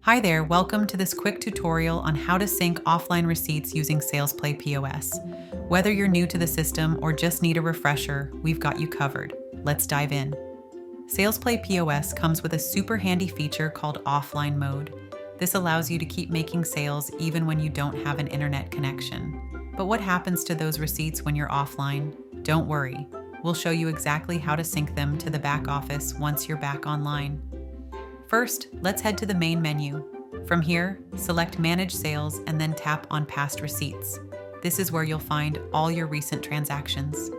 Hi there, welcome to this quick tutorial on how to sync offline receipts using SalesPlay POS. Whether you're new to the system or just need a refresher, we've got you covered. Let's dive in. SalesPlay POS comes with a super handy feature called offline mode. This allows you to keep making sales even when you don't have an internet connection. But what happens to those receipts when you're offline? Don't worry, we'll show you exactly how to sync them to the back office once you're back online. First, let's head to the main menu. From here, select Manage Sales and then tap on Past Receipts. This is where you'll find all your recent transactions.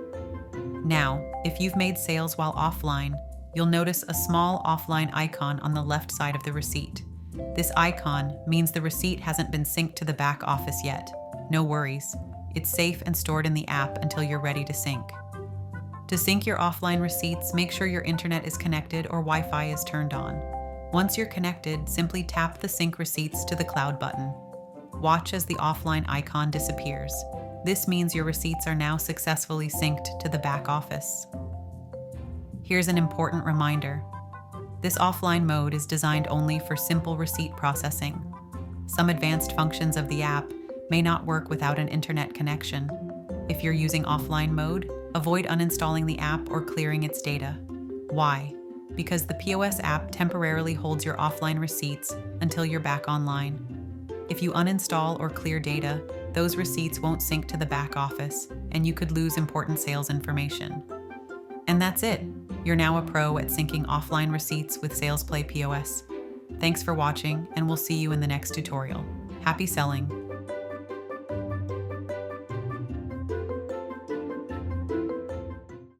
Now, if you've made sales while offline, you'll notice a small offline icon on the left side of the receipt. This icon means the receipt hasn't been synced to the back office yet. No worries, it's safe and stored in the app until you're ready to sync. To sync your offline receipts, make sure your internet is connected or Wi-Fi is turned on. Once you're connected, simply tap the Sync Receipts to the cloud button. Watch as the offline icon disappears. This means your receipts are now successfully synced to the back office. Here's an important reminder. This offline mode is designed only for simple receipt processing. Some advanced functions of the app may not work without an internet connection. If you're using offline mode, avoid uninstalling the app or clearing its data. Why? Because the POS app temporarily holds your offline receipts until you're back online. If you uninstall or clear data, those receipts won't sync to the back office, and you could lose important sales information. And that's it. You're now a pro at syncing offline receipts with SalesPlay POS. Thanks for watching, and we'll see you in the next tutorial. Happy selling!